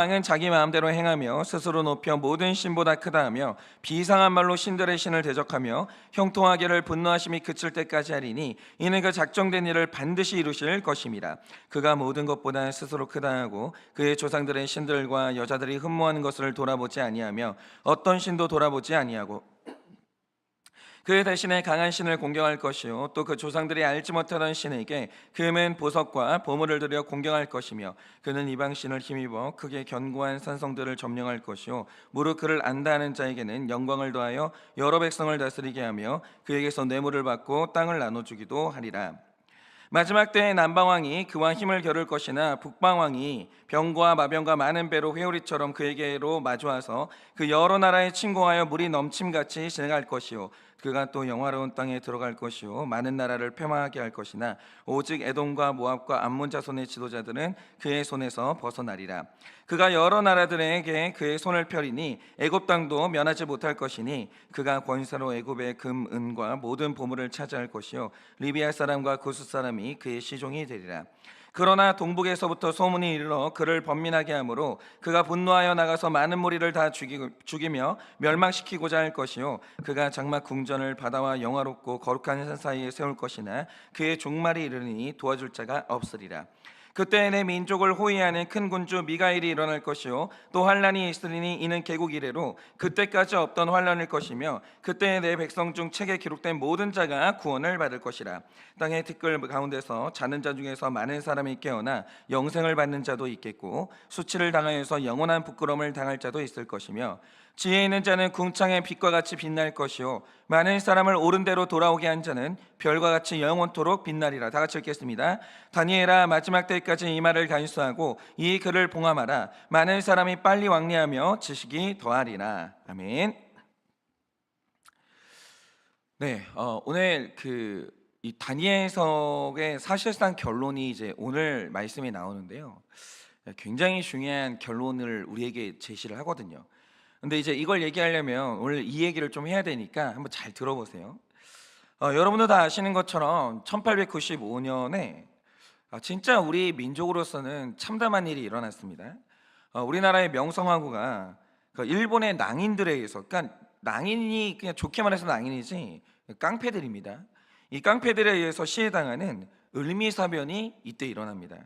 왕은 자기 마음대로 행하며 스스로 높여 모든 신보다 크다 하며 비상한 말로 신들의 신을 대적하며 형통하게를 분노하심이 그칠 때까지 하리니 이는 그 작정된 일을 반드시 이루실 것임이라. 그가 모든 것보다 스스로 크다 하고 그의 조상들의 신들과 여자들이 흠모하는 것을 돌아보지 아니하며 어떤 신도 돌아보지 아니하고 그 대신에 강한 신을 공경할 것이요 또 그 조상들이 알지 못하던 신에게 금은 보석과 보물을 들여 공경할 것이며 그는 이방 신을 힘입어 크게 견고한 산성들을 점령할 것이요 무릇 그를 안다 하는 자에게는 영광을 더하여 여러 백성을 다스리게 하며 그에게서 뇌물을 받고 땅을 나눠주기도 하리라. 마지막 때에 남방왕이 그와 힘을 겨룰 것이나 북방왕이 병과 마병과 많은 배로 회오리처럼 그에게로 마주와서 그 여러 나라에 침공하여 물이 넘침같이 진행할 것이요 그가 또 영화로운 땅에 들어갈 것이요 많은 나라를 패망하게 할 것이나 오직 에돔과 모압과 암몬 자손의 지도자들은 그의 손에서 벗어나리라. 그가 여러 나라들에게 그의 손을 펴리니 애굽 땅도 면하지 못할 것이니 그가 권세로 애굽의 금, 은과 모든 보물을 차지할 것이요 리비아 사람과 구스 사람이 그의 시종이 되리라. 그러나 동북에서부터 소문이 이르러 그를 번민하게 하므로 그가 분노하여 나가서 많은 무리를 다 죽이며 멸망시키고자 할 것이요 그가 장막 궁전을 바다와 영화롭고 거룩한 산 사이에 세울 것이나 그의 종말이 이르니 도와줄 자가 없으리라. 그때 내 민족을 호위하는 큰 군주 미가엘이 일어날 것이요 또 환란이 있으리니 이는 개국 이래로 그때까지 없던 환란일 것이며 그때 내 백성 중 책에 기록된 모든 자가 구원을 받을 것이라. 땅의 티끌 가운데서 자는 자 중에서 많은 사람이 깨어나 영생을 받는 자도 있겠고 수치를 당하여서 영원한 부끄러움을 당할 자도 있을 것이며 지혜 있는 자는 궁창의 빛과 같이 빛날 것이요 많은 사람을 옳은 대로 돌아오게 한 자는 별과 같이 영원토록 빛나리라. 다 같이 읽겠습니다. 다니엘아 마지막 때까지 이 말을 간수하고 이 글을 봉함하라. 많은 사람이 빨리 왕래하며 지식이 더하리라. 아멘. 네, 오늘 이 다니엘서의 사실상 결론이 이제 오늘 말씀이 나오는데요. 굉장히 중요한 결론을 우리에게 제시를 하거든요. 근데 이제 이걸 얘기하려면 오늘 이 얘기를 좀 해야 되니까 한번 잘 들어보세요. 여러분도 다 아시는 것처럼 1895년에 진짜 우리 민족으로서는 참담한 일이 일어났습니다. 우리나라의 명성황후가 그 일본의 낭인들에 의해서, 그러니까 낭인이 그냥 좋게 말해서 낭인이지 깡패들입니다. 이 깡패들에 의해서 시해당하는 을미사변이 이때 일어납니다.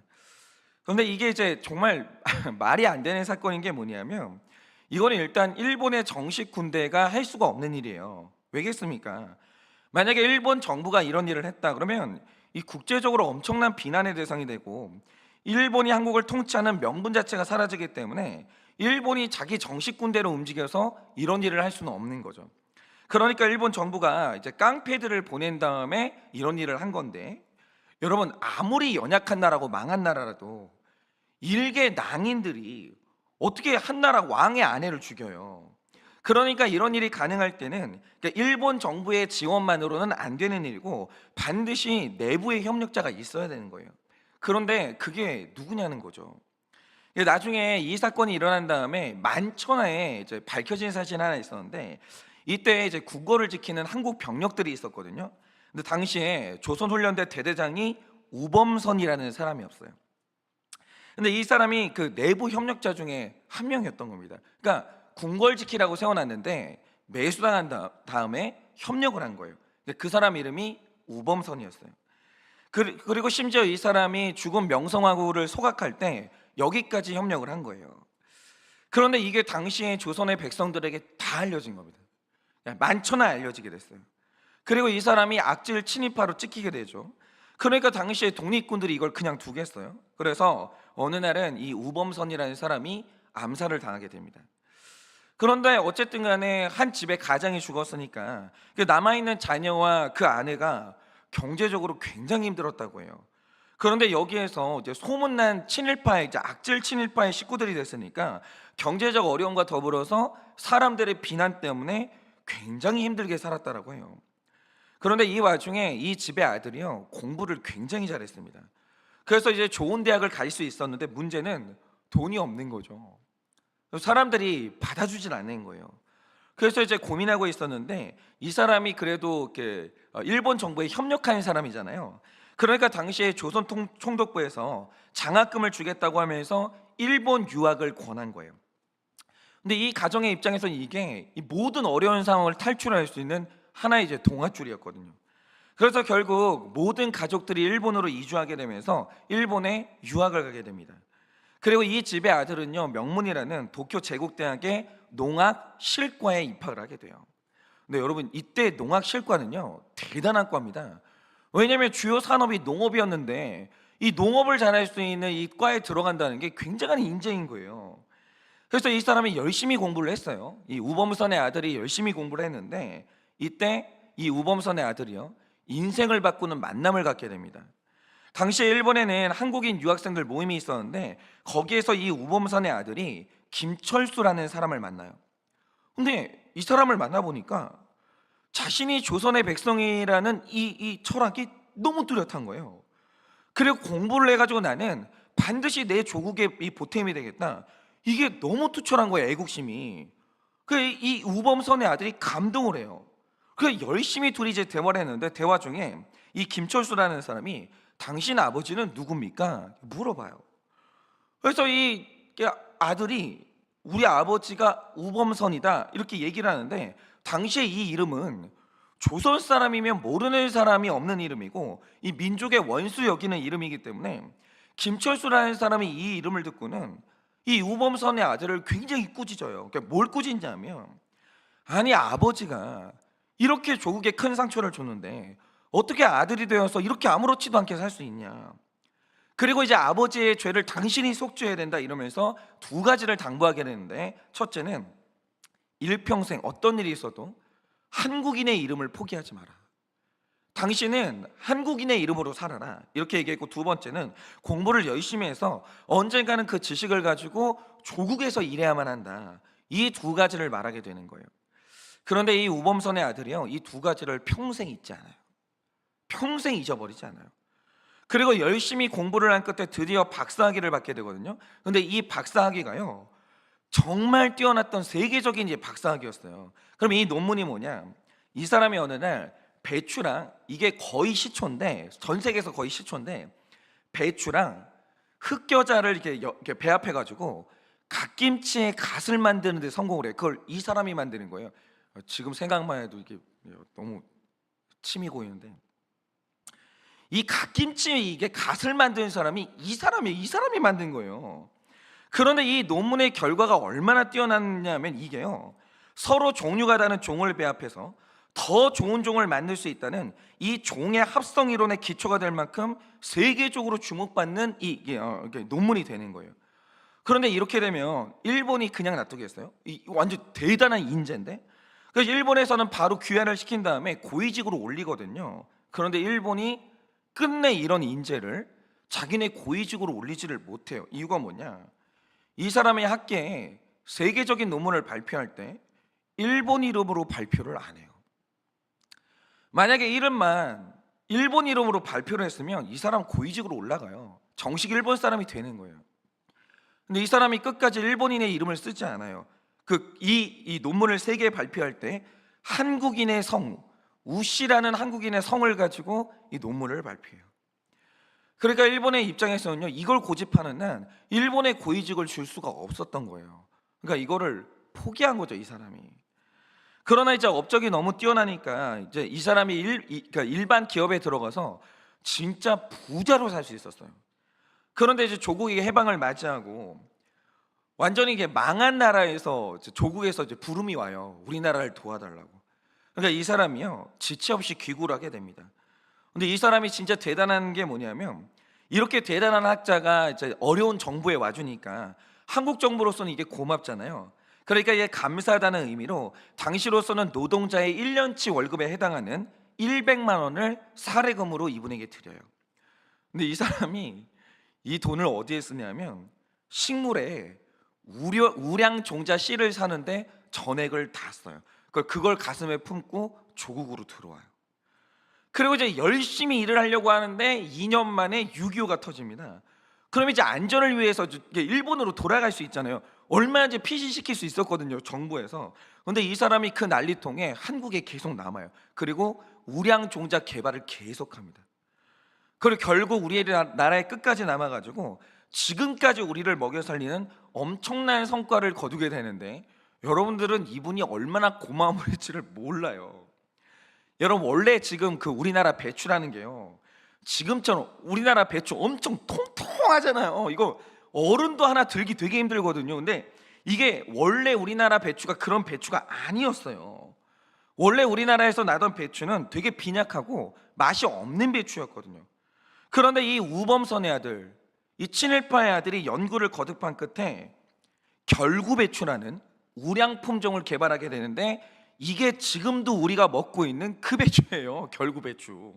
그런데 이게 이제 정말 말이 안 되는 사건인 게 뭐냐면 이거는 일단 일본의 정식 군대가 할 수가 없는 일이에요. 왜겠습니까? 만약에 일본 정부가 이런 일을 했다 그러면 이 국제적으로 엄청난 비난의 대상이 되고 일본이 한국을 통치하는 명분 자체가 사라지기 때문에 일본이 자기 정식 군대로 움직여서 이런 일을 할 수는 없는 거죠. 그러니까 일본 정부가 이제 깡패들을 보낸 다음에 이런 일을 한 건데, 여러분 아무리 연약한 나라고 망한 나라라도 일개 낭인들이 어떻게 한 나라 왕의 아내를 죽여요? 그러니까 이런 일이 가능할 때는 일본 정부의 지원만으로는 안 되는 일이고 반드시 내부의 협력자가 있어야 되는 거예요. 그런데 그게 누구냐는 거죠. 나중에 이 사건이 일어난 다음에 만천하에 이제 밝혀진 사실이 하나 있었는데, 이때 이제 국거를 지키는 한국 병력들이 있었거든요. 근데 당시에 조선훈련대 대대장이 우범선이라는 사람이었어요. 근데 이 사람이 그 내부 협력자 중에 한 명이었던 겁니다. 그러니까 궁궐 지키라고 세워놨는데 매수당한 다음에 협력을 한 거예요. 그 사람 이름이 우범선이었어요. 그리고 심지어 이 사람이 죽은 명성황후를 소각할 때 여기까지 협력을 한 거예요. 그런데 이게 당시에 조선의 백성들에게 다 알려진 겁니다. 만천하에 알려지게 됐어요. 그리고 이 사람이 악질 친일파로 찍히게 되죠. 그러니까 당시에 독립군들이 이걸 그냥 두겠어요. 그래서 어느 날은 이 우범선이라는 사람이 암살을 당하게 됩니다. 그런데 어쨌든 간에 한 집에 가장이 죽었으니까 남아있는 자녀와 그 아내가 경제적으로 굉장히 힘들었다고 해요. 그런데 여기에서 이제 소문난 친일파의 이제 악질 친일파의 식구들이 됐으니까 경제적 어려움과 더불어서 사람들의 비난 때문에 굉장히 힘들게 살았다라고 해요. 그런데 이 와중에 이 집의 아들이요 공부를 굉장히 잘했습니다. 그래서 이제 좋은 대학을 갈 수 있었는데 문제는 돈이 없는 거죠. 사람들이 받아주질 않는 거예요. 그래서 이제 고민하고 있었는데 이 사람이 그래도 일본 정부에 협력하는 사람이잖아요. 그러니까 당시에 조선 총독부에서 장학금을 주겠다고 하면서 일본 유학을 권한 거예요. 근데 이 가정의 입장에서 이게 이 모든 어려운 상황을 탈출할 수 있는 하나의 이제 동아줄이었거든요. 그래서 결국 모든 가족들이 일본으로 이주하게 되면서 일본에 유학을 가게 됩니다. 그리고 이 집의 아들은요, 명문이라는 도쿄 제국대학의 농학 실과에 입학을 하게 돼요. 근데 여러분, 이때 농학 실과는요 대단한 과입니다. 왜냐하면 주요 산업이 농업이었는데 이 농업을 잘할 수 있는 이 과에 들어간다는 게 굉장한 인재인 거예요. 그래서 이 사람이 열심히 공부를 했어요. 이 우범선의 아들이 열심히 공부를 했는데 이때 이 우범선의 아들이요, 인생을 바꾸는 만남을 갖게 됩니다. 당시에 일본에는 한국인 유학생들 모임이 있었는데 거기에서 이 우범선의 아들이 김철수라는 사람을 만나요. 근데 이 사람을 만나보니까 자신이 조선의 백성이라는 이 철학이 너무 뚜렷한 거예요. 그리고 공부를 해가지고 나는 반드시 내 조국의 이 보탬이 되겠다, 이게 너무 투철한 거예요, 애국심이. 이 우범선의 아들이 감동을 해요. 그래서 열심히 둘이 이제 대화를 했는데 대화 중에 이 김철수라는 사람이 당신 아버지는 누굽니까? 물어봐요. 그래서 이 아들이 우리 아버지가 우범선이다 이렇게 얘기를 하는데 당시에 이 이름은 조선 사람이면 모르는 사람이 없는 이름이고 이 민족의 원수 여기는 이름이기 때문에 김철수라는 사람이 이 이름을 듣고는 이 우범선의 아들을 굉장히 꾸짖어요. 그러니까 뭘 꾸짖냐면, 아니 아버지가 이렇게 조국에 큰 상처를 줬는데 어떻게 아들이 되어서 이렇게 아무렇지도 않게 살 수 있냐. 그리고 이제 아버지의 죄를 당신이 속죄해야 된다 이러면서 두 가지를 당부하게 되는데, 첫째는 일평생 어떤 일이 있어도 한국인의 이름을 포기하지 마라. 당신은 한국인의 이름으로 살아라 이렇게 얘기했고, 두 번째는 공부를 열심히 해서 언젠가는 그 지식을 가지고 조국에서 일해야만 한다. 이 두 가지를 말하게 되는 거예요. 그런데 이 우범선의 아들이요, 이 두 가지를 평생 잊지 않아요. 평생 잊어버리지 않아요. 그리고 열심히 공부를 한 끝에 드디어 박사학위를 받게 되거든요. 근데 이 박사학위가요 정말 뛰어났던 세계적인 이제 박사학위였어요. 그럼 이 논문이 뭐냐, 이 사람이 어느 날 배추랑, 이게 거의 시초인데 전 세계에서 거의 시초인데, 배추랑 흑겨자를 이렇게 배합해 가지고 갓김치의 갓을 만드는 데 성공을 해요. 그걸 이 사람이 만드는 거예요. 지금 생각만 해도 이게 너무 침이 고이는데, 이 갓김치 이게 갓을 만드는 사람이 이 사람이 만든 거예요. 그런데 이 논문의 결과가 얼마나 뛰어났냐면, 이게요 서로 종류가 다른 종을 배합해서 더 좋은 종을 만들 수 있다는 이 종의 합성 이론의 기초가 될 만큼 세계적으로 주목받는 이게 논문이 되는 거예요. 그런데 이렇게 되면 일본이 그냥 놔두겠어요? 이 완전 대단한 인재인데. 그래서 일본에서는 바로 귀환을 시킨 다음에 고위직으로 올리거든요. 그런데 일본이 끝내 이런 인재를 자기네 고위직으로 올리지를 못해요. 이유가 뭐냐, 이 사람의 학계에 세계적인 논문을 발표할 때 일본 이름으로 발표를 안 해요. 만약에 이름만 일본 이름으로 발표를 했으면 이 사람 고위직으로 올라가요. 정식 일본 사람이 되는 거예요. 근데 이 사람이 끝까지 일본인의 이름을 쓰지 않아요. 이 논문을 세계에 발표할 때 한국인의 성, 우씨라는 한국인의 성을 가지고 이 논문을 발표해요. 그러니까 일본의 입장에서는요, 이걸 고집하는 한 일본의 고위직을 줄 수가 없었던 거예요. 그러니까 이거를 포기한 거죠, 이 사람이. 그러나 이제 업적이 너무 뛰어나니까 이제 이 사람이 그러니까 일반 기업에 들어가서 진짜 부자로 살 수 있었어요. 그런데 이제 조국이 해방을 맞이하고 완전히 이게 망한 나라에서 조국에서 이제 부름이 와요. 우리나라를 도와달라고. 그러니까 이 사람이요 지체 없이 귀국을 하게 됩니다. 근데 이 사람이 진짜 대단한 게 뭐냐면, 이렇게 대단한 학자가 이제 어려운 정부에 와주니까 한국 정부로서는 이게 고맙잖아요. 그러니까 이게 감사하다는 의미로 당시로서는 노동자의 1년치 월급에 해당하는 100만 원을 사례금으로 이분에게 드려요. 근데 이 사람이 이 돈을 어디에 쓰냐면 식물에 우량종자 씨를 사는데 전액을 다 써요. 그걸 가슴에 품고 조국으로 들어와요. 그리고 이제 열심히 일을 하려고 하는데 2년 만에 6.25가 터집니다. 그럼 이제 안전을 위해서 일본으로 돌아갈 수 있잖아요. 얼마나 이제 피신시킬 수 있었거든요, 정부에서. 그런데 이 사람이 그 난리통에 한국에 계속 남아요. 그리고 우량종자 개발을 계속합니다. 그리고 결국 우리 나라의 끝까지 남아가지고 지금까지 우리를 먹여 살리는 엄청난 성과를 거두게 되는데, 여러분들은 이분이 얼마나 고마움을지를 몰라요. 여러분, 원래 지금 그 우리나라 배추라는 게요, 지금처럼 우리나라 배추 엄청 통통하잖아요. 이거 어른도 하나 들기 되게 힘들거든요. 근데 이게 원래 우리나라 배추가 그런 배추가 아니었어요. 원래 우리나라에서 나던 배추는 되게 빈약하고 맛이 없는 배추였거든요. 그런데 이 우범선의 아들, 이 친일파의 아들이 연구를 거듭한 끝에 결구배추라는 우량 품종을 개발하게 되는데, 이게 지금도 우리가 먹고 있는 그 배추예요. 결구배추.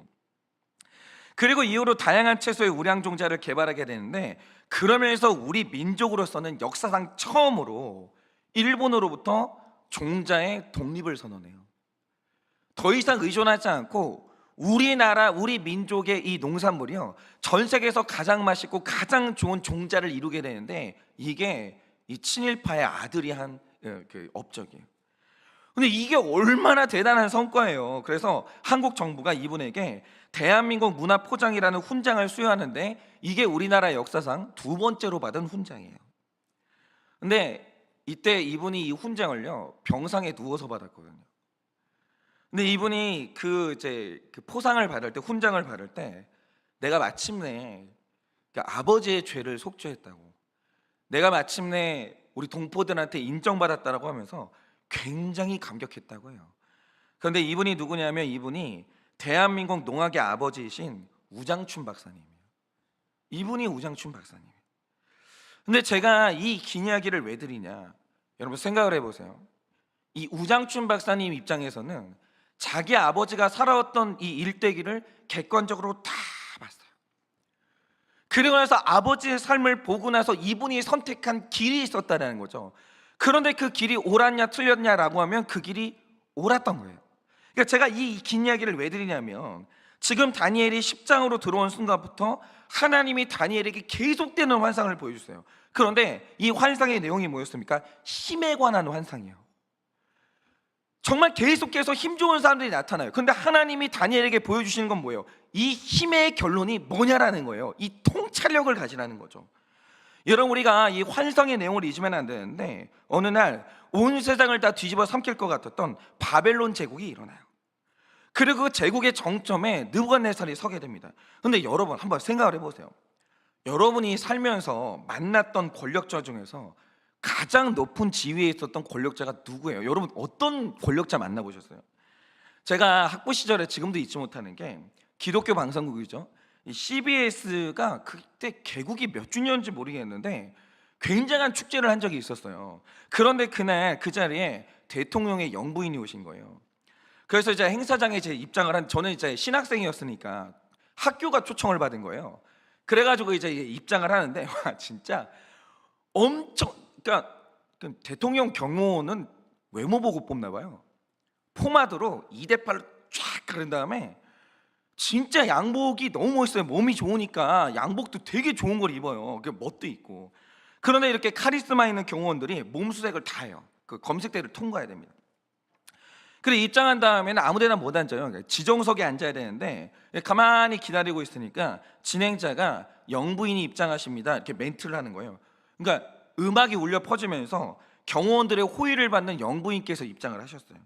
그리고 이후로 다양한 채소의 우량 종자를 개발하게 되는데, 그러면서 우리 민족으로서는 역사상 처음으로 일본으로부터 종자의 독립을 선언해요. 더 이상 의존하지 않고 우리나라, 우리 민족의 이 농산물이요, 전 세계에서 가장 맛있고 가장 좋은 종자를 이루게 되는데, 이게 이 친일파의 아들이 한 그 업적이에요. 근데 이게 얼마나 대단한 성과예요. 그래서 한국 정부가 이분에게 대한민국 문화포장이라는 훈장을 수여하는데, 이게 우리나라 역사상 두 번째로 받은 훈장이에요. 근데 이때 이분이 이 훈장을요, 병상에 누워서 받았거든요. 근데 이분이 그 포상을 받을 때, 훈장을 받을 때, 내가 마침내 그 아버지의 죄를 속죄했다고, 내가 마침내 우리 동포들한테 인정받았다라고 하면서 굉장히 감격했다고 해요. 그런데 이분이 누구냐면, 이분이 대한민국 농학의 아버지이신 우장춘 박사님이에요. 이분이 우장춘 박사님이에요. 근데 제가 이 긴 이야기를 왜 드리냐, 여러분 생각을 해보세요. 이 우장춘 박사님 입장에서는 자기 아버지가 살아왔던 이 일대기를 객관적으로 다 봤어요. 그리고 나서 아버지의 삶을 보고 나서 이분이 선택한 길이 있었다는 거죠. 그런데 그 길이 옳았냐 틀렸냐라고 하면 그 길이 옳았던 거예요. 그러니까 제가 이 긴 이야기를 왜 드리냐면, 지금 다니엘이 10장으로 들어온 순간부터 하나님이 다니엘에게 계속되는 환상을 보여주세요. 그런데 이 환상의 내용이 뭐였습니까? 힘에 관한 환상이에요. 정말 계속해서 힘 좋은 사람들이 나타나요. 그런데 하나님이 다니엘에게 보여주시는 건 뭐예요? 이 힘의 결론이 뭐냐라는 거예요. 이 통찰력을 가지라는 거죠. 여러분, 우리가 이 환상의 내용을 잊으면 안 되는데, 어느 날 온 세상을 다 뒤집어 삼킬 것 같았던 바벨론 제국이 일어나요. 그리고 그 제국의 정점에 느부갓네살이 서게 됩니다. 근데 여러분 한번 생각을 해보세요. 여러분이 살면서 만났던 권력자 중에서 가장 높은 지위에 있었던 권력자가 누구예요? 여러분 어떤 권력자 만나보셨어요? 제가 학부 시절에 지금도 잊지 못하는 게, 기독교 방송국이죠, 이 CBS가 그때 개국이 몇 주년인지 모르겠는데 굉장한 축제를 한 적이 있었어요. 그런데 그날 그 자리에 대통령의 영부인이 오신 거예요. 그래서 이제 행사장에 제 입장을 한, 저는 이제 신학생이었으니까 학교가 초청을 받은 거예요. 그래가지고 이제 입장을 하는데, 와 진짜 엄청, 그러니까 대통령 경호는 외모 보고 뽑나 봐요. 포마드로 2대8로 쫙 가른 다음에 진짜 양복이 너무 멋있어요. 몸이 좋으니까 양복도 되게 좋은 걸 입어요. 그 멋도 있고. 그런데 이렇게 카리스마 있는 경호원들이 몸수색을 다 해요. 그 검색대를 통과해야 됩니다. 그래 입장한 다음에는 아무데나 못 앉아요. 지정석에 앉아야 되는데 가만히 기다리고 있으니까 진행자가 영부인이 입장하십니다 이렇게 멘트를 하는 거예요. 그러니까 음악이 울려 퍼지면서 경호원들의 호의를 받는 영부인께서 입장을 하셨어요.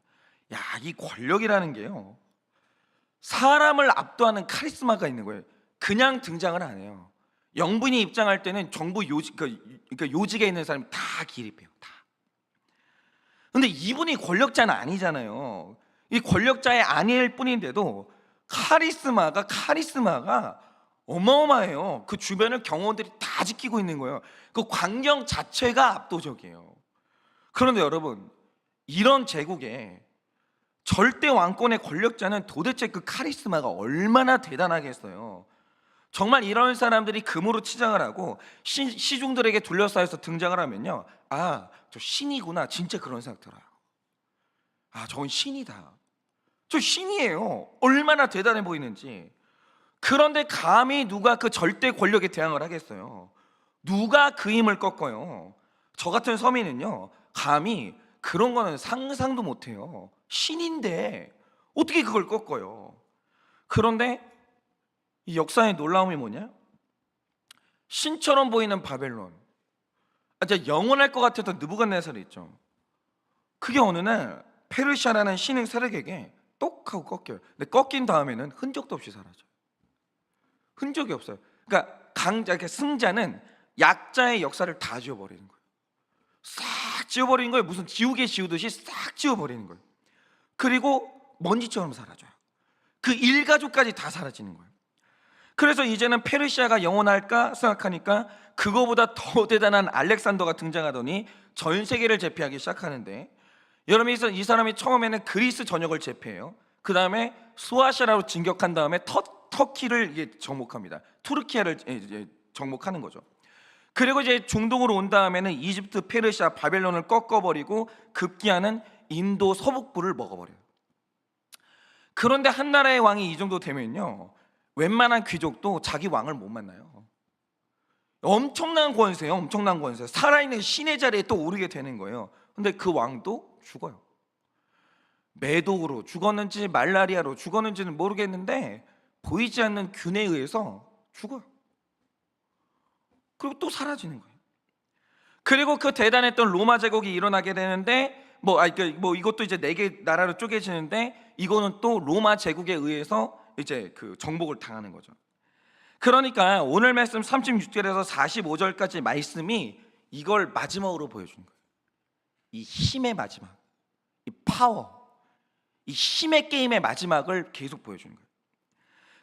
야, 이 권력이라는 게요, 사람을 압도하는 카리스마가 있는 거예요. 그냥 등장을 안 해요. 영부인이 입장할 때는 정부 요직, 그러니까 요직에 있는 사람이 다 기립해요. 다. 근데 이분이 권력자는 아니잖아요. 이 권력자의 아닐 뿐인데도 카리스마가 어마어마해요. 그 주변을 경호원들이 다 지키고 있는 거예요. 그 광경 자체가 압도적이에요. 그런데 여러분, 이런 제국에 절대 왕권의 권력자는 도대체 그 카리스마가 얼마나 대단하겠어요. 정말 이런 사람들이 금으로 치장을 하고 시중들에게 둘러싸여서 등장을 하면요, 아, 저 신이구나, 진짜 그런 생각 들어요. 아, 저건 신이다, 저 신이에요. 얼마나 대단해 보이는지. 그런데 감히 누가 그 절대 권력에 대항을 하겠어요? 누가 그 힘을 꺾어요? 저 같은 서민은요, 감히 그런 거는 상상도 못해요. 신인데 어떻게 그걸 꺾어요? 그런데 이 역사의 놀라움이 뭐냐? 신처럼 보이는 바벨론, 이제 영원할 것 같았던 느부갓네살이 있죠. 그게 어느 날 페르시아라는 신흥 세력에게 똑 하고 꺾여요. 근데 꺾인 다음에는 흔적도 없이 사라져요. 흔적이 없어요. 그러니까 승자는 약자의 역사를 다 지워버리는 거예요. 싹 지워버리는 거예요. 무슨 지우개 지우듯이 싹 지워버리는 거예요. 그리고 먼지처럼 사라져요. 그 일가족까지 다 사라지는 거예요. 그래서 이제는 페르시아가 영원할까 생각하니까 그거보다 더 대단한 알렉산더가 등장하더니 전 세계를 제패하기 시작하는데, 여러분, 이 사람이 처음에는 그리스 전역을 제패해요. 그 다음에 수아시아로 진격한 다음에 터키를 정복합니다. 투르키아를 정복하는 거죠. 그리고 이제 중동으로 온 다음에는 이집트, 페르시아, 바벨론을 꺾어버리고 급기야는 인도 서북부를 먹어버려요. 그런데 한 나라의 왕이 이 정도 되면요, 웬만한 귀족도 자기 왕을 못 만나요. 엄청난 권세예요. 엄청난 권세. 살아있는 신의 자리에 또 오르게 되는 거예요. 근데 그 왕도 죽어요. 매독으로 죽었는지 말라리아로 죽었는지는 모르겠는데 보이지 않는 균에 의해서 죽어요. 그리고 또 사라지는 거예요. 그리고 그 대단했던 로마 제국이 일어나게 되는데 이것도 이제 4개 나라로 쪼개지는데, 이거는 또 로마 제국에 의해서 이제 그 정복을 당하는 거죠. 그러니까 오늘 말씀 36절에서 45절까지 말씀이 이걸 마지막으로 보여주는 거예요. 이 힘의 마지막, 이 파워, 이 힘의 게임의 마지막을 계속 보여주는 거예요.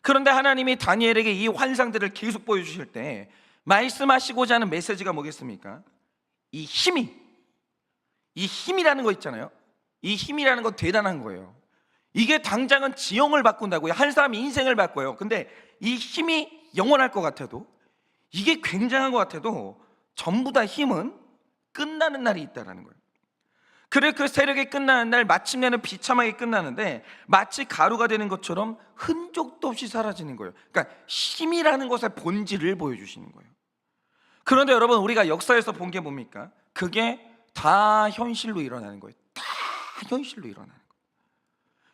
그런데 하나님이 다니엘에게 이 환상들을 계속 보여주실 때 말씀하시고자 하는 메시지가 뭐겠습니까? 이 힘이라는 거 있잖아요. 이 힘이라는 건 대단한 거예요. 이게 당장은 지형을 바꾼다고요. 한 사람의 인생을 바꿔요. 근데 이 힘이 영원할 것 같아도, 이게 굉장한 것 같아도 전부 다 힘은 끝나는 날이 있다는 거예요. 그래, 그 세력이 끝나는 날 마침내는 비참하게 끝나는데 마치 가루가 되는 것처럼 흔적도 없이 사라지는 거예요. 그러니까 힘이라는 것의 본질을 보여주시는 거예요. 그런데 여러분, 우리가 역사에서 본 게 뭡니까? 그게 다 현실로 일어나는 거예요. 다 현실로 일어나는 거예요.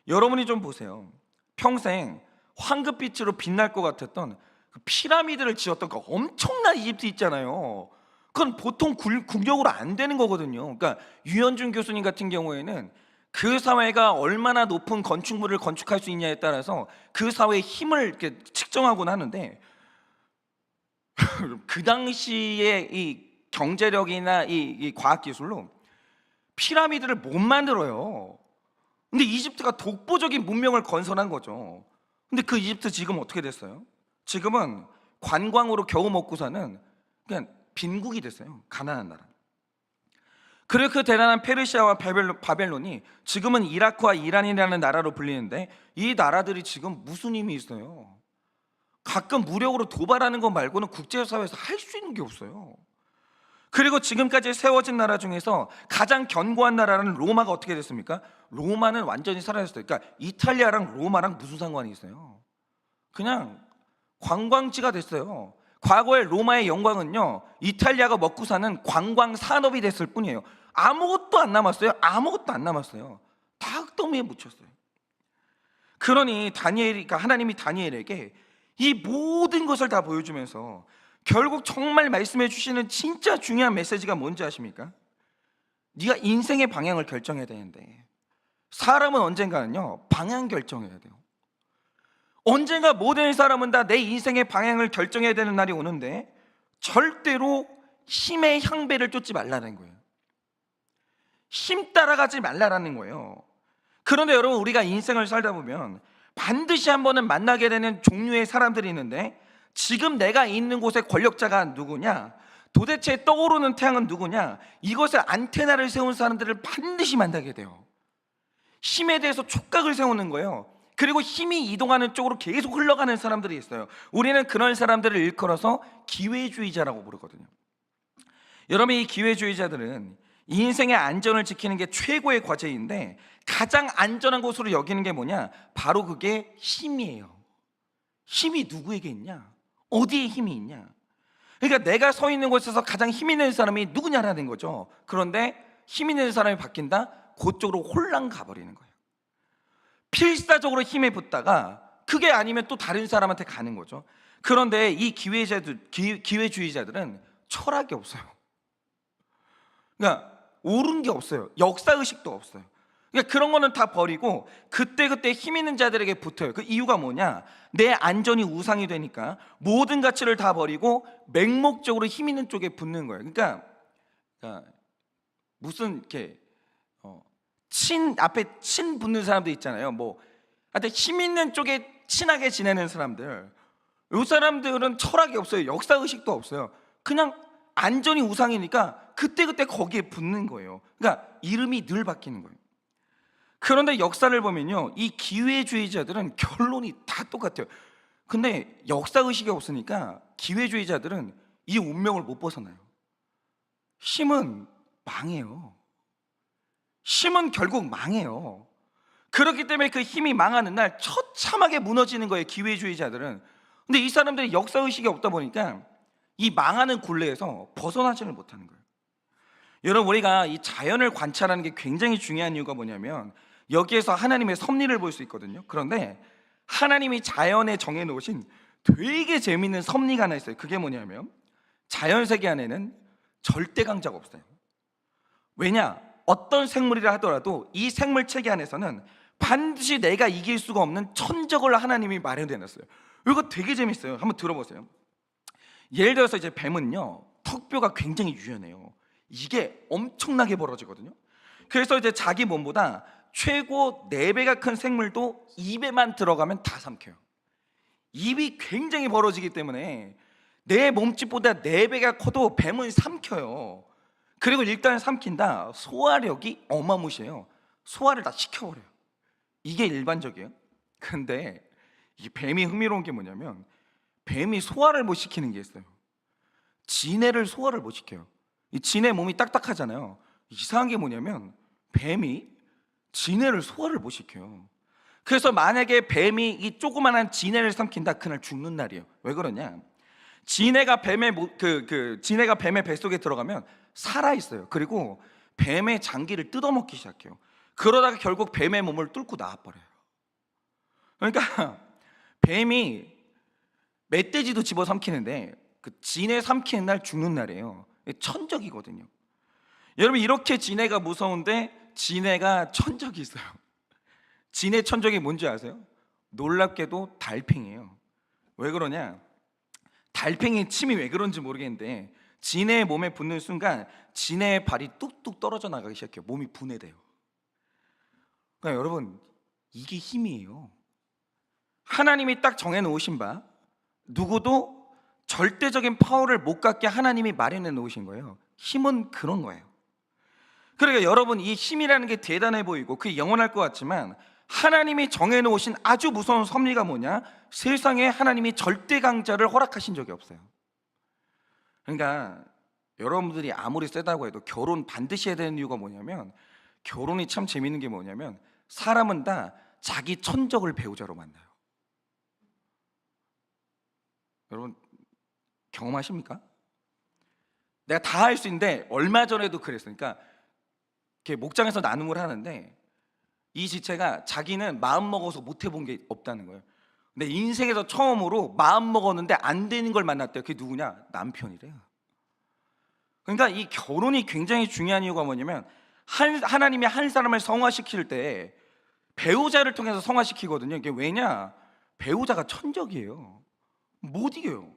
여러분이 좀 보세요. 평생 황금빛으로 빛날 것 같았던 그 피라미드를 지었던 그 엄청난 이집트 있잖아요. 그건 보통 국력으로 안 되는 거거든요. 그러니까 유현준 교수님 같은 경우에는 그 사회가 얼마나 높은 건축물을 건축할 수 있냐에 따라서 그 사회의 힘을 이렇게 측정하곤 하는데 그 당시에 이 경제력이나 이 과학 기술로 피라미드를 못 만들어요. 근데 이집트가 독보적인 문명을 건설한 거죠. 근데 그 이집트 지금 어떻게 됐어요? 지금은 관광으로 겨우 먹고 사는 그냥 빈국이 됐어요. 가난한 나라. 그리고 그 대단한 페르시아와 바벨론이 지금은 이라크와 이란이라는 나라로 불리는데, 이 나라들이 지금 무슨 힘이 있어요? 가끔 무력으로 도발하는 것 말고는 국제사회에서 할 수 있는 게 없어요. 그리고 지금까지 세워진 나라 중에서 가장 견고한 나라는 로마가 어떻게 됐습니까? 로마는 완전히 사라졌어요. 그러니까 이탈리아랑 로마랑 무슨 상관이 있어요? 그냥 관광지가 됐어요. 과거의 로마의 영광은요, 이탈리아가 먹고 사는 관광 산업이 됐을 뿐이에요. 아무것도 안 남았어요. 아무것도 안 남았어요. 다 흙더미에 묻혔어요. 그러니 그러니까 하나님이 다니엘에게 이 모든 것을 다 보여주면서 결국 정말 말씀해 주시는 진짜 중요한 메시지가 뭔지 아십니까? 네가 인생의 방향을 결정해야 되는데, 사람은 언젠가는요 방향 결정해야 돼요. 언젠가 모든 사람은 다 내 인생의 방향을 결정해야 되는 날이 오는데 절대로 힘의 향배를 쫓지 말라는 거예요. 힘 따라가지 말라라는 거예요. 그런데 여러분, 우리가 인생을 살다 보면 반드시 한 번은 만나게 되는 종류의 사람들이 있는데, 지금 내가 있는 곳의 권력자가 누구냐, 도대체 떠오르는 태양은 누구냐, 이것에 안테나를 세운 사람들을 반드시 만나게 돼요. 힘에 대해서 촉각을 세우는 거예요. 그리고 힘이 이동하는 쪽으로 계속 흘러가는 사람들이 있어요. 우리는 그런 사람들을 일컬어서 기회주의자라고 부르거든요. 여러분, 이 기회주의자들은 인생의 안전을 지키는 게 최고의 과제인데, 가장 안전한 곳으로 여기는 게 뭐냐? 바로 그게 힘이에요. 힘이 누구에게 있냐? 어디에 힘이 있냐? 그러니까 내가 서 있는 곳에서 가장 힘 있는 사람이 누구냐라는 거죠. 그런데 힘 있는 사람이 바뀐다? 그쪽으로 홀랑 가버리는 거예요. 필사적으로 힘에 붙다가 그게 아니면 또 다른 사람한테 가는 거죠. 그런데 이 기회주의자들은 철학이 없어요. 그러니까 옳은 게 없어요. 역사의식도 없어요. 그러니까 그런 거는 다 버리고 그때그때 힘 있는 자들에게 붙어요. 그 이유가 뭐냐? 내 안전이 우상이 되니까 모든 가치를 다 버리고 맹목적으로 힘 있는 쪽에 붙는 거예요. 그러니까 무슨 이렇게 앞에 친 붙는 사람도 있잖아요. 뭐 하여튼 힘 있는 쪽에 친하게 지내는 사람들, 이 사람들은 철학이 없어요. 역사의식도 없어요. 그냥 안전이 우상이니까 그때그때 거기에 붙는 거예요. 그러니까 이름이 늘 바뀌는 거예요. 그런데 역사를 보면요, 이 기회주의자들은 결론이 다 똑같아요. 근데 역사의식이 없으니까 기회주의자들은 이 운명을 못 벗어나요. 힘은 망해요. 힘은 결국 망해요. 그렇기 때문에 그 힘이 망하는 날 처참하게 무너지는 거예요, 기회주의자들은. 근데 이 사람들이 역사의식이 없다 보니까 이 망하는 굴레에서 벗어나지를 못하는 거예요. 여러분, 우리가 이 자연을 관찰하는 게 굉장히 중요한 이유가 뭐냐면 여기에서 하나님의 섭리를 볼 수 있거든요. 그런데 하나님이 자연에 정해놓으신 되게 재밌는 섭리가 하나 있어요. 그게 뭐냐면 자연 세계 안에는 절대 강자가 없어요. 왜냐? 어떤 생물이라 하더라도 이 생물 체계 안에서는 반드시 내가 이길 수가 없는 천적을 하나님이 마련해 놨어요. 이거 되게 재밌어요. 한번 들어보세요. 예를 들어서 이제 뱀은요, 턱뼈가 굉장히 유연해요. 이게 엄청나게 벌어지거든요. 그래서 이제 자기 몸보다 최고 4배가 큰 생물도 입에만 들어가면 다 삼켜요. 입이 굉장히 벌어지기 때문에 내 몸집보다 4배가 커도 뱀은 삼켜요. 그리고 일단 삼킨다, 소화력이 어마무시해요. 소화를 다 시켜버려요. 이게 일반적이에요. 근데 이 뱀이 흥미로운 게 뭐냐면 뱀이 소화를 못 시키는 게 있어요. 지네를 소화를 못 시켜요. 이 지네 몸이 딱딱하잖아요. 이상한 게 뭐냐면 뱀이 지네를 소화를 못 시켜요. 그래서 만약에 뱀이 이 조그만한 지네를 삼킨다, 그날 죽는 날이에요. 왜 그러냐? 지네가 뱀의 뱃속에 들어가면 살아 있어요. 그리고 뱀의 장기를 뜯어먹기 시작해요. 그러다가 결국 뱀의 몸을 뚫고 나와버려요. 그러니까 뱀이 멧돼지도 집어 삼키는데 그 지네 삼키는 날 죽는 날이에요. 천적이거든요. 여러분, 이렇게 지네가 무서운데 지네가 천적이 있어요. 지네 천적이 뭔지 아세요? 놀랍게도 달팽이에요. 왜 그러냐? 달팽이 침이 왜 그런지 모르겠는데 지네의 몸에 붙는 순간 지네의 발이 뚝뚝 떨어져 나가기 시작해요. 몸이 분해돼요. 그러니까 여러분, 이게 힘이에요. 하나님이 딱 정해놓으신 바, 누구도 절대적인 파워를 못 갖게 하나님이 마련해 놓으신 거예요. 힘은 그런 거예요. 그러니까 여러분, 이 힘이라는 게 대단해 보이고 그게 영원할 것 같지만 하나님이 정해놓으신 아주 무서운 섭리가 뭐냐? 세상에 하나님이 절대 강자를 허락하신 적이 없어요. 그러니까 여러분들이 아무리 세다고 해도 결혼 반드시 해야 되는 이유가 뭐냐면, 결혼이 참 재밌는 게 뭐냐면 사람은 다 자기 천적을 배우자로 만나요. 여러분 경험하십니까? 내가 다 할 수 있는데 얼마 전에도 그랬어요. 그러니까 이렇게 목장에서 나눔을 하는데 이 지체가 자기는 마음 먹어서 못 해본 게 없다는 거예요. 근데 인생에서 처음으로 마음 먹었는데 안 되는 걸 만났대요. 그게 누구냐? 남편이래요. 그러니까 이 결혼이 굉장히 중요한 이유가 뭐냐면 하나님이 한 사람을 성화시킬 때 배우자를 통해서 성화시키거든요. 이게 왜냐? 배우자가 천적이에요. 못 이겨요.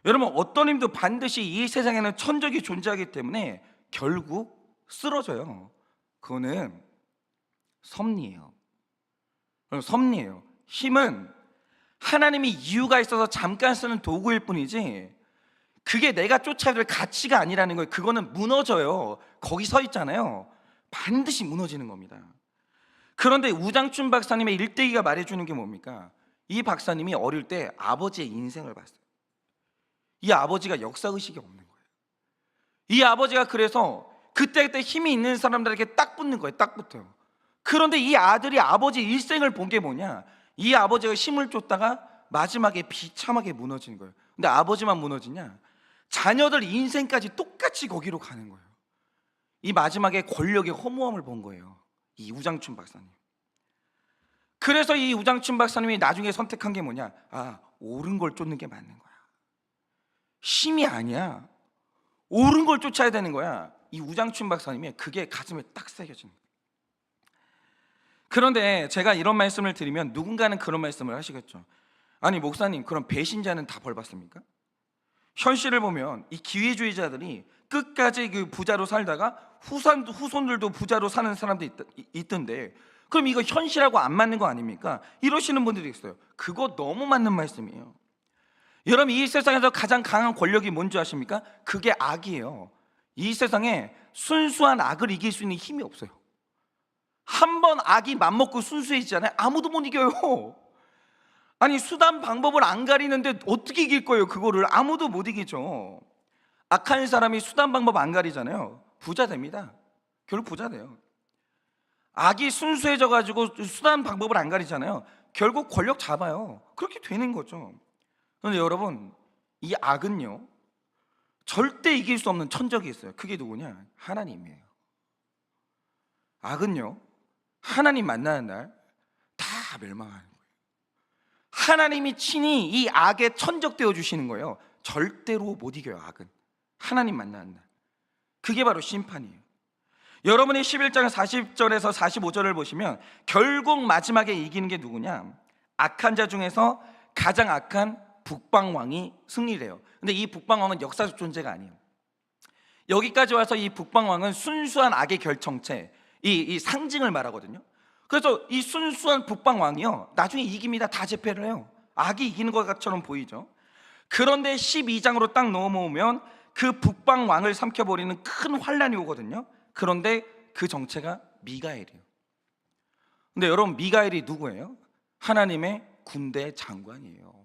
여러분, 어떤 힘도 반드시 이 세상에는 천적이 존재하기 때문에 결국 쓰러져요. 그거는 섭리예요. 섭리예요. 힘은 하나님이 이유가 있어서 잠깐 쓰는 도구일 뿐이지 그게 내가 쫓아야 될 가치가 아니라는 거예요. 그거는 무너져요. 거기 서 있잖아요. 반드시 무너지는 겁니다. 그런데 우장춘 박사님의 일대기가 말해주는 게 뭡니까? 이 박사님이 어릴 때 아버지의 인생을 봤어요. 이 아버지가 역사의식이 없는 거예요. 이 아버지가 그래서 그때그때 힘이 있는 사람들에게 딱 붙는 거예요. 딱 붙어요. 그런데 이 아들이 아버지 일생을 본 게 뭐냐? 이 아버지가 힘을 줬다가 마지막에 비참하게 무너지는 거예요. 근데 아버지만 무너지냐? 자녀들 인생까지 똑같이 거기로 가는 거예요. 이 마지막에 권력의 허무함을 본 거예요. 이 우장춘 박사님. 그래서 이 우장춘 박사님이 나중에 선택한 게 뭐냐? 옳은 걸 쫓는 게 맞는 거야. 힘이 아니야. 옳은 걸 쫓아야 되는 거야. 이 우장춘 박사님이 그게 가슴에 딱 새겨지는 거야. 그런데 제가 이런 말씀을 드리면 누군가는 그런 말씀을 하시겠죠. 아니 목사님, 그럼 배신자는 다 벌 받습니까? 현실을 보면 이 기회주의자들이 끝까지 그 부자로 살다가 후손들도 부자로 사는 사람도 있던데, 그럼 이거 현실하고 안 맞는 거 아닙니까? 이러시는 분들이 있어요. 그거 너무 맞는 말씀이에요. 여러분, 이 세상에서 가장 강한 권력이 뭔지 아십니까? 그게 악이에요. 이 세상에 순수한 악을 이길 수 있는 힘이 없어요. 한 번 악이 맘먹고 순수해지잖아요. 아무도 못 이겨요. 아니, 수단 방법을 안 가리는데 어떻게 이길 거예요? 그거를 아무도 못 이기죠. 악한 사람이 수단 방법 안 가리잖아요. 부자 됩니다. 결국 부자 돼요. 악이 순수해져 가지고 수단 방법을 안 가리잖아요. 결국 권력 잡아요. 그렇게 되는 거죠. 그런데 여러분, 이 악은요, 절대 이길 수 없는 천적이 있어요. 그게 누구냐? 하나님이에요. 악은요, 하나님 만나는 날 다 멸망하는 거예요. 하나님이 친히 이 악에 천적되어 주시는 거예요. 절대로 못 이겨요. 악은 하나님 만나는 날, 그게 바로 심판이에요. 여러분이 11장 40절에서 45절을 보시면 결국 마지막에 이기는 게 누구냐? 악한 자 중에서 가장 악한 북방왕이 승리를 해요. 근데 이 북방왕은 역사적 존재가 아니에요. 여기까지 와서 이 북방왕은 순수한 악의 결정체, 이 상징을 말하거든요. 그래서 이 순수한 북방왕이요, 나중에 이깁니다. 다 제패를 해요. 악이 이기는 것처럼 보이죠. 그런데 12장으로 딱 넘어오면 그 북방왕을 삼켜버리는 큰 환란이 오거든요. 그런데 그 정체가 미가엘이에요. 근데 여러분, 미가엘이 누구예요? 하나님의 군대 장관이에요.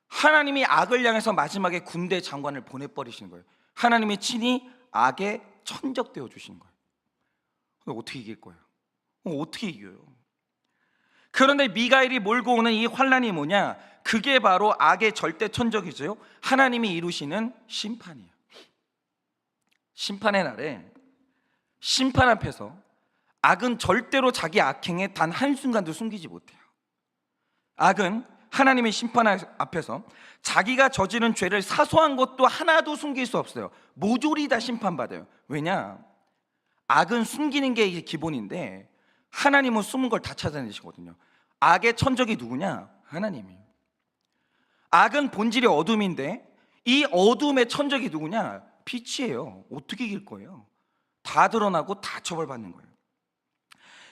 하나님이 악을 향해서 마지막에 군대 장관을 보내버리시는 거예요. 하나님이 친히 악에 천적되어 주시는 거예요. 어떻게 이길 거예요? 어떻게 이겨요? 그런데 미가엘이 몰고 오는 이 환란이 뭐냐? 그게 바로 악의 절대 천적이죠. 하나님이 이루시는 심판이에요. 심판의 날에 심판 앞에서 악은 절대로 자기 악행에 단 한순간도 숨기지 못해요. 악은 하나님의 심판 앞에서 자기가 저지른 죄를 사소한 것도 하나도 숨길 수 없어요. 모조리 다 심판받아요. 왜냐? 악은 숨기는 게 기본인데 하나님은 숨은 걸 다 찾아내시거든요. 악의 천적이 누구냐? 하나님이에요. 악은 본질이 어둠인데 이 어둠의 천적이 누구냐? 빛이에요. 어떻게 이길 거예요? 다 드러나고 다 처벌받는 거예요.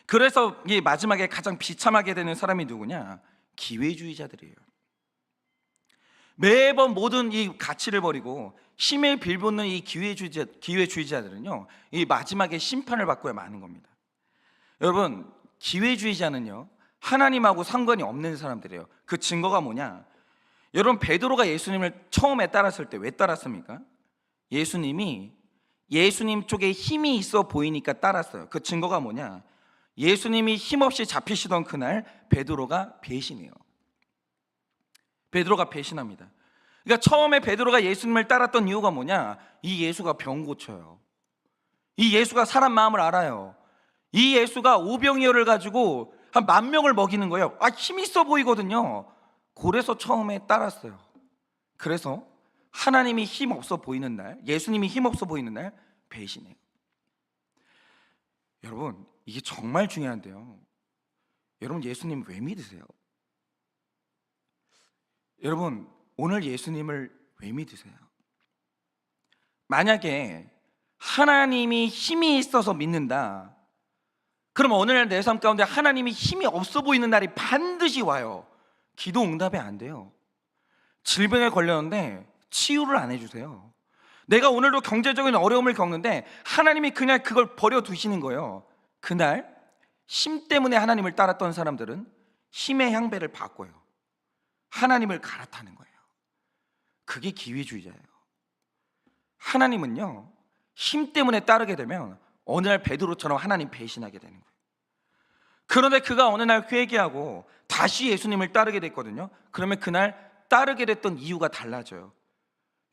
그래서 이 마지막에 가장 비참하게 되는 사람이 누구냐? 기회주의자들이에요. 매번 모든 이 가치를 버리고 힘에 빌붙는 이 기회주의자들은요, 이 마지막에 심판을 받고야 마는 겁니다. 여러분, 기회주의자는요, 하나님하고 상관이 없는 사람들이에요. 그 증거가 뭐냐? 여러분, 베드로가 예수님을 처음에 따랐을 때 왜 따랐습니까? 예수님이 예수님 쪽에 힘이 있어 보이니까 따랐어요. 그 증거가 뭐냐? 예수님이 힘없이 잡히시던 그날 베드로가 배신해요. 베드로가 배신합니다. 그러니까 처음에 베드로가 예수님을 따랐던 이유가 뭐냐? 이 예수가 병 고쳐요. 이 예수가 사람 마음을 알아요. 이 예수가 오병이어를 가지고 한 10,000명을 먹이는 거예요. 힘이 있어 보이거든요. 그래서 처음에 따랐어요. 그래서 하나님이 힘 없어 보이는 날, 예수님이 힘 없어 보이는 날 배신해요. 여러분, 이게 정말 중요한데요. 여러분, 예수님 왜 믿으세요? 여러분, 오늘 예수님을 왜 믿으세요? 만약에 하나님이 힘이 있어서 믿는다, 그럼 오늘 내 삶 가운데 하나님이 힘이 없어 보이는 날이 반드시 와요. 기도 응답이 안 돼요. 질병에 걸렸는데 치유를 안 해주세요. 내가 오늘도 경제적인 어려움을 겪는데 하나님이 그냥 그걸 버려두시는 거예요. 그날 힘 때문에 하나님을 따랐던 사람들은 힘의 향배를 바꿔요. 하나님을 갈아타는 거예요. 그게 기회주의자예요. 하나님은요, 힘 때문에 따르게 되면 어느 날 베드로처럼 하나님 배신하게 되는 거예요. 그런데 그가 어느 날 회개하고 다시 예수님을 따르게 됐거든요. 그러면 그날 따르게 됐던 이유가 달라져요.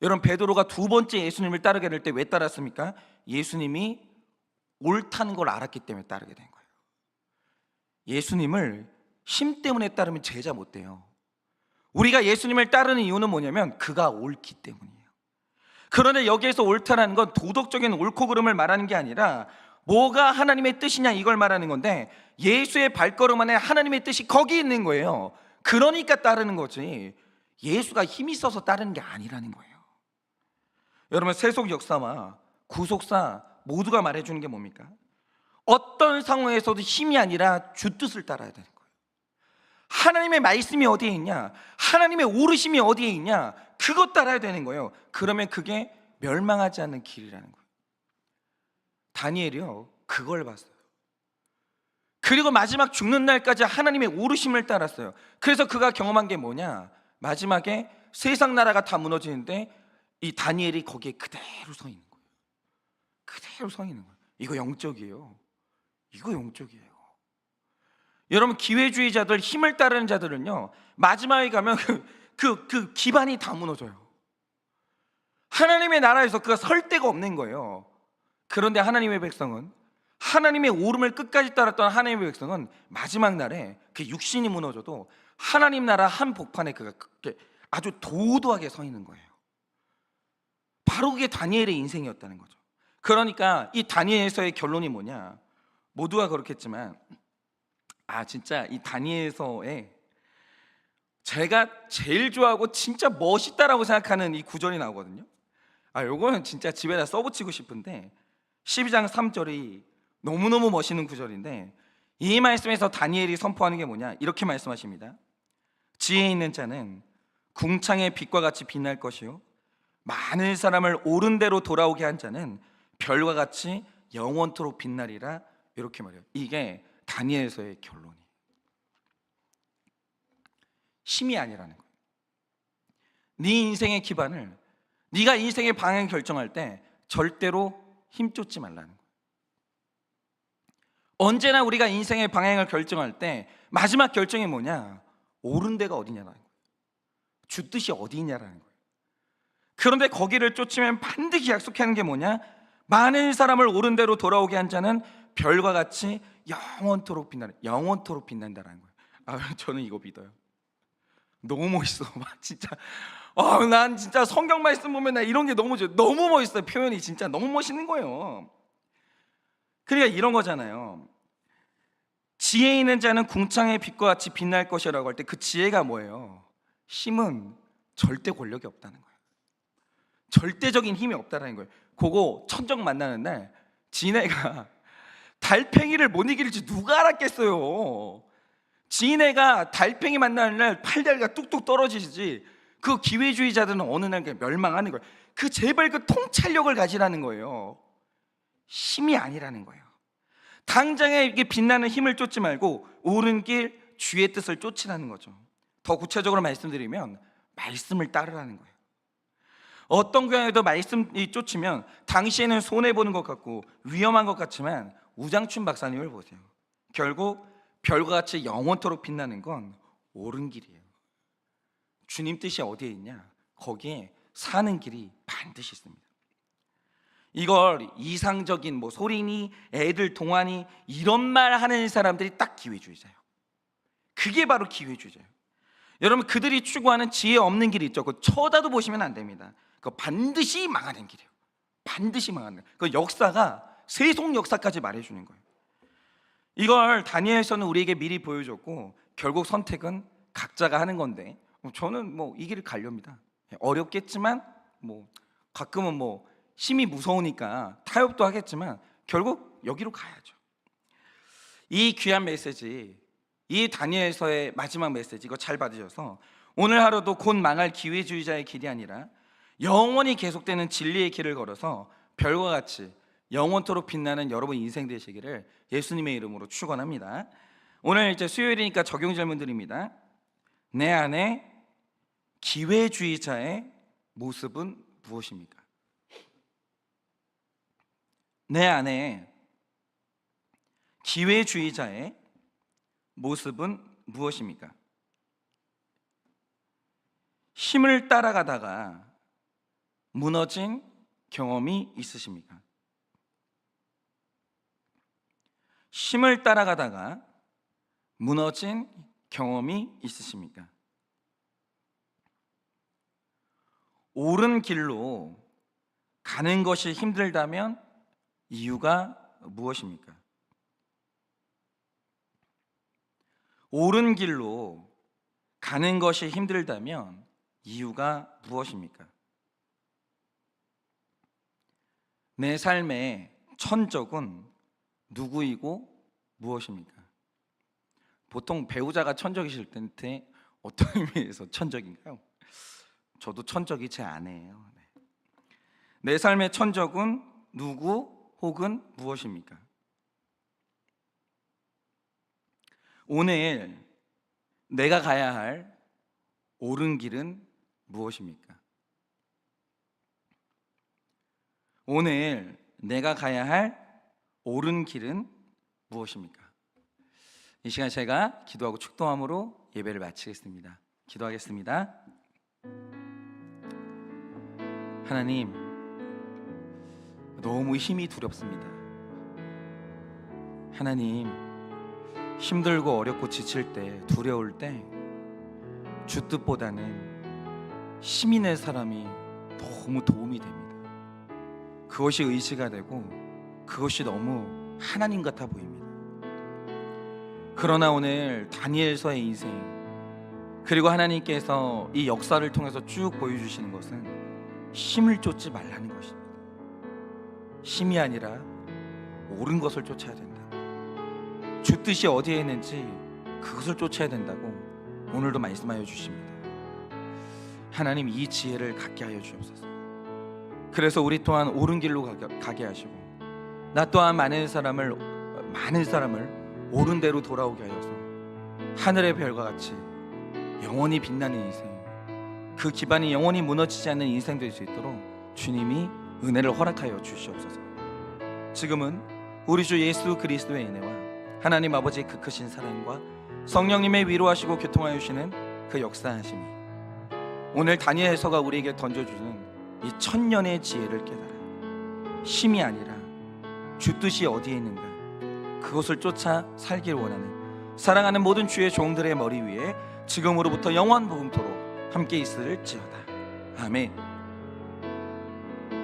여러분, 베드로가 두 번째 예수님을 따르게 될 때 왜 따랐습니까? 예수님이 옳다는 걸 알았기 때문에 따르게 된 거예요. 예수님을 힘 때문에 따르면 제자 못 돼요. 우리가 예수님을 따르는 이유는 뭐냐면 그가 옳기 때문이에요. 그런데 여기에서 옳다라는 건 도덕적인 옳고 그름을 말하는 게 아니라 뭐가 하나님의 뜻이냐 이걸 말하는 건데, 예수의 발걸음 안에 하나님의 뜻이 거기 있는 거예요. 그러니까 따르는 거지, 예수가 힘이 있어서 따르는 게 아니라는 거예요. 여러분, 세속 역사와 구속사 모두가 말해주는 게 뭡니까? 어떤 상황에서도 힘이 아니라 주 뜻을 따라야 되는 거예요. 하나님의 말씀이 어디에 있냐, 하나님의 오르심이 어디에 있냐, 그것 따라야 되는 거예요. 그러면 그게 멸망하지 않는 길이라는 거예요. 다니엘이요, 그걸 봤어요. 그리고 마지막 죽는 날까지 하나님의 오르심을 따랐어요. 그래서 그가 경험한 게 뭐냐, 마지막에 세상 나라가 다 무너지는데 이 다니엘이 거기에 그대로 서 있는 거예요. 그대로 서 있는 거예요. 이거 영적이에요. 이거 영적이에요. 여러분, 기회주의자들, 힘을 따르는 자들은요, 마지막에 가면 그 기반이 다 무너져요. 하나님의 나라에서 그가 설 데가 없는 거예요. 그런데 하나님의 백성은, 하나님의 오름을 끝까지 따랐던 하나님의 백성은 마지막 날에 그 육신이 무너져도 하나님 나라 한 복판에 그가 아주 도도하게 서 있는 거예요. 바로 그게 다니엘의 인생이었다는 거죠. 그러니까 이 다니엘서의 결론이 뭐냐, 모두가 그렇겠지만 진짜 이 다니엘서에 제가 제일 좋아하고 진짜 멋있다라고 생각하는 이 구절이 나오거든요. 요거는 진짜 집에다 써붙이고 싶은데, 12장 3절이 너무너무 멋있는 구절인데, 이 말씀에서 다니엘이 선포하는 게 뭐냐, 이렇게 말씀하십니다. 지혜 있는 자는 궁창의 빛과 같이 빛날 것이요, 많은 사람을 옳은 대로 돌아오게 한 자는 별과 같이 영원토록 빛나리라. 이렇게 말해요. 이게 다니엘서의 결론이에요. 힘이 아니라는 거예요. 네 인생의 기반을, 네가 인생의 방향을 결정할 때 절대로 힘쫓지 말라는 거예요. 언제나 우리가 인생의 방향을 결정할 때 마지막 결정이 뭐냐, 옳은 데가 어디냐라는 거예요. 주 뜻이 어디 있냐라는 거예요. 그런데 거기를 쫓으면 반드시 약속하는 게 뭐냐, 많은 사람을 옳은 대로 돌아오게 한 자는 별과 같이 영원토록 빛나는, 영원토록 빛난다라는 거예요. 저는 이거 믿어요. 너무 멋있어. 진짜 난 진짜 성경 말씀 보면 나 이런 게 너무 멋있어요. 표현이 진짜 너무 멋있는 거예요. 그러니까 이런 거잖아요. 지혜 있는 자는 궁창의 빛과 같이 빛날 것이라고 할 때 그 지혜가 뭐예요? 힘은 절대 권력이 없다는 거예요. 절대적인 힘이 없다는 거예요. 그거 천적 만나는 날 지네가 달팽이를 못 이길지 누가 알았겠어요. 지네가 달팽이 만나는 날 팔다리가 뚝뚝 떨어지지, 그 기회주의자들은 어느 날 그냥 멸망하는 거예요. 제발 그 통찰력을 가지라는 거예요. 힘이 아니라는 거예요. 당장에 이게 빛나는 힘을 쫓지 말고 옳은 길, 주의 뜻을 쫓으라는 거죠. 더 구체적으로 말씀드리면 말씀을 따르라는 거예요. 어떤 경우에도 말씀이 쫓으면 당시에는 손해보는 것 같고 위험한 것 같지만, 우장춘 박사님을 보세요. 결국 별과 같이 영원토록 빛나는 건 옳은 길이에요. 주님 뜻이 어디에 있냐, 거기에 사는 길이 반드시 있습니다. 이걸 이상적인 소리니 애들 동안이 이런 말 하는 사람들이 딱 기회주의자예요. 그게 바로 기회주의자예요. 여러분, 그들이 추구하는 지혜 없는 길이 있죠. 그거 쳐다도 보시면 안 됩니다. 그거 반드시 망하는 길이에요. 반드시 망하는 길. 그 역사가 세속 역사까지 말해주는 거예요. 이걸 다니엘서는 우리에게 미리 보여줬고, 결국 선택은 각자가 하는 건데, 저는 이 길을 가렵니다. 어렵겠지만 가끔은 힘이 무서우니까 타협도 하겠지만 결국 여기로 가야죠. 이 귀한 메시지, 이 다니엘서의 마지막 메시지, 이거 잘 받으셔서 오늘 하루도 곧 망할 기회주의자의 길이 아니라 영원히 계속되는 진리의 길을 걸어서 별과 같이 영원토록 빛나는 여러분 인생 되시기를 예수님의 이름으로 축원합니다. 오늘 이제 수요일이니까 적용 질문 드립니다. 내 안에 기회주의자의 모습은 무엇입니까? 내 안에 기회주의자의 모습은 무엇입니까? 힘을 따라가다가 무너진 경험이 있으십니까? 힘을 따라가다가 무너진 경험이 있으십니까? 옳은 길로 가는 것이 힘들다면 이유가 무엇입니까? 옳은 길로 가는 것이 힘들다면 이유가 무엇입니까? 내 삶의 천적은 누구이고 무엇입니까? 보통 배우자가 천적이실 텐데 어떤 의미에서 천적인가요? 저도 천적이 제 아내예요. 내 삶의 천적은 누구 혹은 무엇입니까? 오늘 내가 가야 할 옳은 길은 무엇입니까? 오늘 내가 가야 할 옳은 길은 무엇입니까? 이 시간 제가 기도하고 축도함으로 예배를 마치겠습니다. 기도하겠습니다. 하나님, 너무 힘이 두렵습니다. 하나님, 힘들고 어렵고 지칠 때, 두려울 때 주 뜻보다는 힘이 낸 사람이 너무 도움이 됩니다. 그것이 의지가 되고 그것이 너무 하나님 같아 보입니다. 그러나 오늘 다니엘서의 인생, 그리고 하나님께서 이 역사를 통해서 쭉 보여주시는 것은 힘을 쫓지 말라는 것입니다. 힘이 아니라 옳은 것을 쫓아야 된다. 주 뜻이 어디에 있는지 그것을 쫓아야 된다고 오늘도 말씀하여 주십니다. 하나님, 이 지혜를 갖게 하여 주옵소서. 그래서 우리 또한 옳은 길로 가게 하시고 나 또한 많은 사람을 옳은 대로 돌아오게 하여서 하늘의 별과 같이 영원히 빛나는 인생, 그 기반이 영원히 무너지지 않는 인생 될 수 있도록 주님이 은혜를 허락하여 주시옵소서. 지금은 우리 주 예수 그리스도의 은혜와 하나님 아버지의 그 크신 사랑과 성령님의 위로하시고 교통하여 주시는 그 역사하심이 오늘 다니엘서가 우리에게 던져주는 이 천년의 지혜를 깨달아 힘이 아니라 주 뜻이 어디에 있는가 그것을 쫓아 살길 원하는 사랑하는 모든 주의 종들의 머리 위에 지금으로부터 영원부금토록 함께 있을지어다. 아멘.